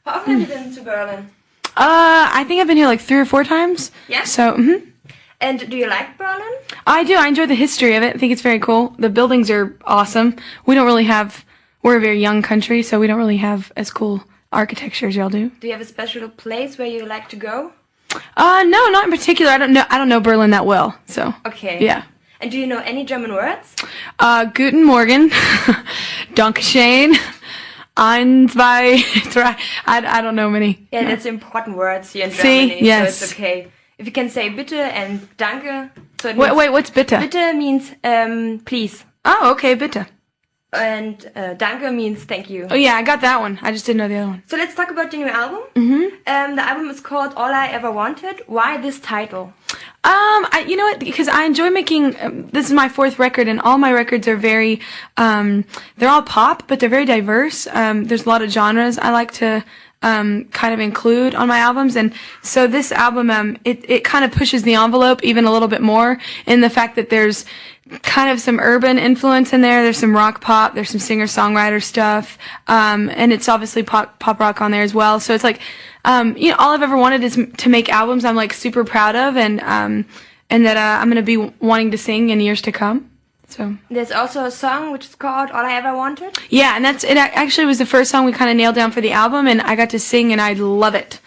How often have you been to Berlin? I think I've been here like 3 or 4 times. Yeah? So, And do you like Berlin? I do. I enjoy the history of it. I think it's very cool. The buildings are awesome. We're a very young country, so we don't really have as cool architecture as y'all do. Do you have a special place where you like to go? No, not in particular. I don't know Berlin that well, so. Okay. Yeah. And do you know any German words? Guten Morgen, Dankeschön, ein, zwei, drei. I don't know many. Yeah, no. that's important words here in See? Germany, Yes. so it's okay. If you can say bitte and danke. So it Wait, what's bitte? Bitte means please. Oh, okay, bitte. And danke means thank you. Oh yeah, I got that one. I just didn't know the other one. So let's talk about the new album. The album is called All I Ever Wanted. Why this title? You know what? Because I enjoy making. This is my 4th record, and all my records are very. They're all pop, but they're very diverse. There's a lot of genres I like to kind of include on my albums, and so this album, it kind of pushes the envelope even a little bit more in the fact that there's kind of some urban influence in there. There's some rock pop. There's some singer-songwriter stuff, and it's obviously pop rock on there as well. So it's like. All I've ever wanted is to make albums I'm like super proud of, and that I'm gonna be wanting to sing in years to come. So there's also a song which is called All I Ever Wanted. Yeah, and it actually was the first song we kind of nailed down for the album, and I got to sing, and I love it.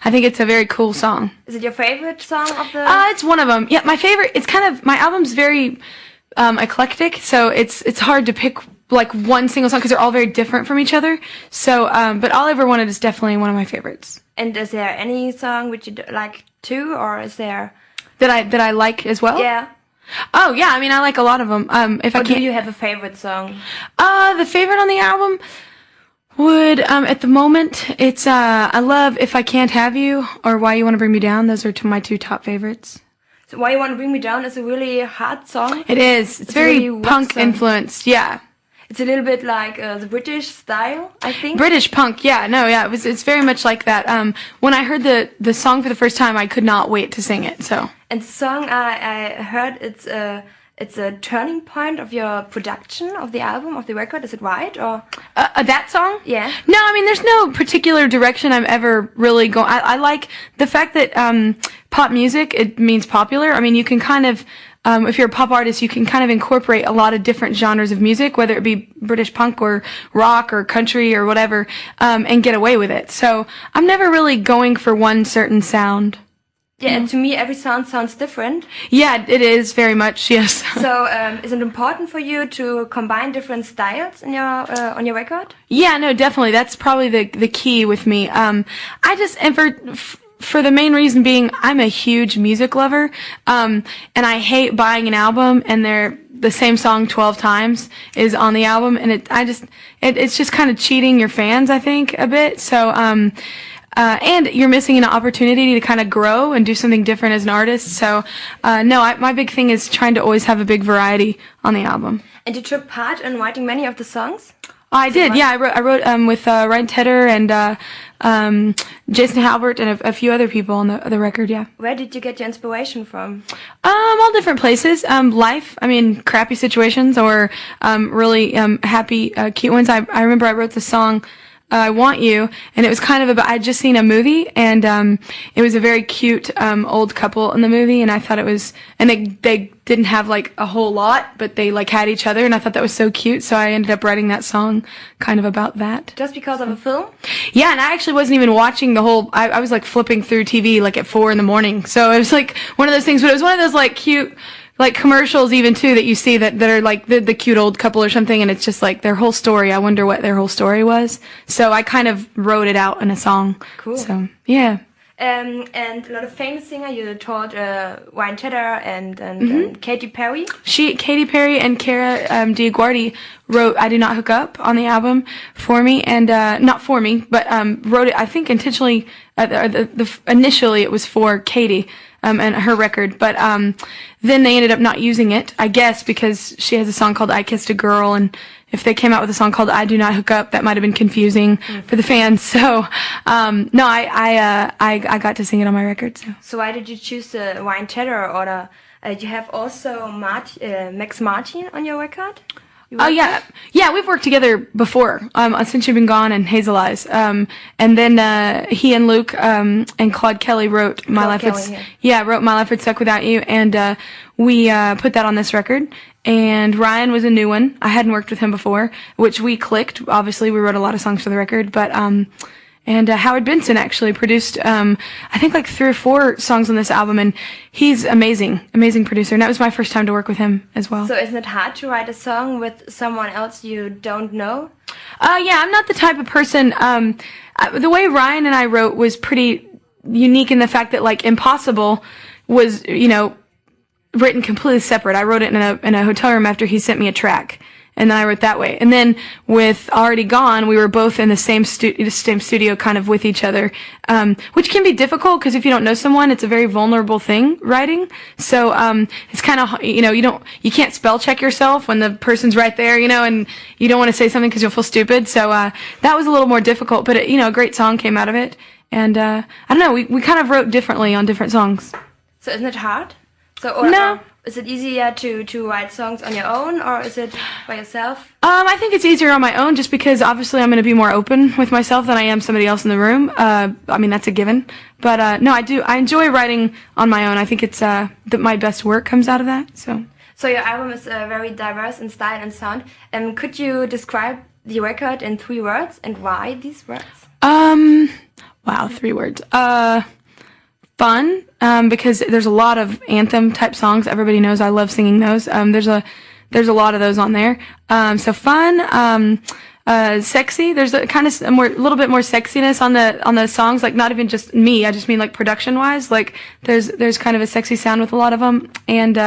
I think it's a very cool song. Is it your favorite song of the? It's one of them. Yeah, my favorite. It's kind of my album's very eclectic, so it's hard to pick like one single song because they're all very different from each other. So, but All I Ever Wanted is definitely one of my favorites. And is there any song which you like too, or is there that I like as well? Yeah. Oh yeah, I mean I like a lot of them. Do you have a favorite song? The favorite on the album would at the moment it's I love If I Can't Have You or Why You Want to Bring Me Down. Those are my 2 top favorites. So Why You Want to Bring Me Down is a really hard song. It is. It's very really punk influenced. Yeah. It's a little bit like the British style, I think. British punk, yeah, no, yeah, it's very much like that. When I heard the song for the first time, I could not wait to sing it. So. And the song I heard it's a turning point of your production of the album, of the record. Is it right or? That song? Yeah. No, I mean there's no particular direction I'm ever really going. I like the fact that pop music, it means popular. I mean you can kind of. If you're a pop artist, you can kind of incorporate a lot of different genres of music, whether it be British punk or rock or country or whatever, and get away with it. So I'm never really going for one certain sound. Yeah, and to me, every sound sounds different. Yeah, it is very much, yes. So is it important for you to combine different styles in your on your record? Yeah, no, definitely. That's probably the key with me. For the main reason being, I'm a huge music lover, and I hate buying an album and the same song 12 times is on the album, and it's just kind of cheating your fans, I think, a bit. So, and you're missing an opportunity to kind of grow and do something different as an artist. So, my big thing is trying to always have a big variety on the album. And you took part in writing many of the songs? I did, yeah. I wrote with Ryan Tedder and Jason Halbert and a few other people on the record, yeah. Where did you get your inspiration from? All different places. Life, I mean, crappy situations or really happy, cute ones. I remember I wrote the song I Want You, and it was kind of about, I'd just seen a movie, and it was a very cute old couple in the movie, and I thought it was, and they didn't have like a whole lot, but they like had each other, and I thought that was so cute, so I ended up writing that song kind of about that. Just because of a film? Yeah, and I actually wasn't even watching the whole, I was like flipping through TV like at 4 a.m, so it was like one of those things, but it was one of those like cute, like commercials even too that you see that are like the cute old couple or something, and it's just like their whole story. I wonder what their whole story was. So I kind of wrote it out in a song. Cool. So yeah. And a lot of famous singer you told Ryan Tedder and Katy Perry. Katy Perry and Cara DiGuardi wrote "I Do Not Hook Up" on the album for me, and not for me, but wrote it. I think intentionally. Initially it was for Katy. And her record, but then they ended up not using it, I guess, because she has a song called "I Kissed a Girl," and if they came out with a song called "I Do Not Hook Up," that might have been confusing for the fans. So, no, I got to sing it on my record. So why did you choose the Ryan Tedder, or you have also Max Martin on your record? you Oh worked yeah, with? yeah. We've worked together before. Since You've Been Gone and Hazel Eyes. And then he and Luke and Claude Kelly wrote My Life Kelly, Would yeah. wrote My Life Would Suck Without You, and we put that on this record. And Ryan was a new one. I hadn't worked with him before, which we clicked. Obviously, we wrote a lot of songs for the record, but and Howard Benson actually produced, I think like 3 or 4 songs on this album, and he's amazing producer. And that was my first time to work with him as well. So isn't it hard to write a song with someone else you don't know? Yeah, I'm not the type of person. The way Ryan and I wrote was pretty unique in the fact that like Impossible was, written completely separate. I wrote it in a hotel room after he sent me a track. And then I wrote that way. And then with Already Gone, we were both in the same studio kind of with each other, which can be difficult because if you don't know someone, it's a very vulnerable thing, writing. So, it's kind of, you can't spell check yourself when the person's right there, and you don't want to say something because you'll feel stupid. So, that was a little more difficult, but a great song came out of it. And, I don't know, we kind of wrote differently on different songs. So isn't it hard? No. Is it easier to write songs on your own, or is it by yourself? I think it's easier on my own just because obviously I'm going to be more open with myself than I am somebody else in the room. I mean, that's a given. But, no, I enjoy writing on my own. I think it's, that my best work comes out of that, so. So your album is very diverse in style and sound. Could you describe the record in 3 words, and why these words? Wow, 3 words. Fun, because there's a lot of anthem type songs. Everybody knows I love singing those. There's a lot of those on there. So fun, sexy. There's a kind of little bit more sexiness on the songs. Like not even just me. I just mean like production wise. Like there's kind of a sexy sound with a lot of them. And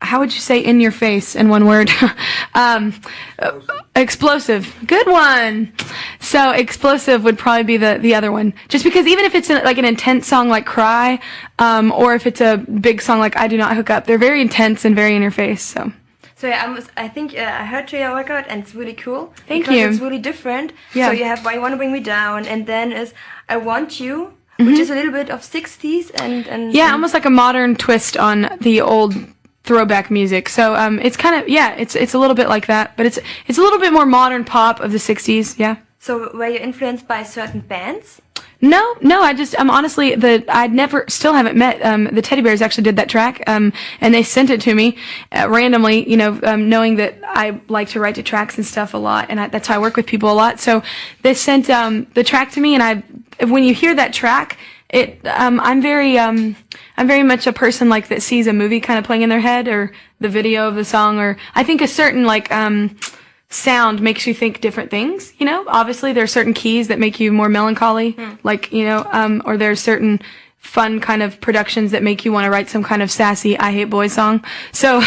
how would you say in your face in one word? Explosive. Good one. So explosive would probably be the other one. Just because even if it's like an intense song like Cry, or if it's a big song like I Do Not Hook Up, they're very intense and very in your face, so. So yeah, I think I heard to your record and it's really cool. Thank because you. It's really different. Yeah. So you have Why You Wanna Bring Me Down, and then is I Want You, which is a little bit of 60s and yeah, almost like a modern twist on the old throwback music. So it's kind of it's a little bit like that, but it's a little bit more modern pop of the 60s, yeah. So were you influenced by certain bands? No, I just honestly I'd still haven't met the Teddy Bears actually did that track, and they sent it to me randomly, knowing that I like to write to tracks and stuff a lot, and that's how I work with people a lot. So they sent the track to me, and when you hear that track, I'm very much a person like that sees a movie kind of playing in their head, or the video of the song, or I think a certain like sound makes you think different things. Obviously there are certain keys that make you more melancholy, like or there's certain fun kind of productions that make you want to write some kind of sassy I Hate Boys song. So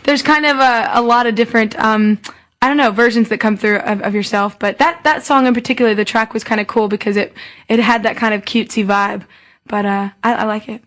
there's kind of a lot of different I don't know, versions that come through of yourself, but that song in particular, the track was kind of cool because it had that kind of cutesy vibe, but I like it.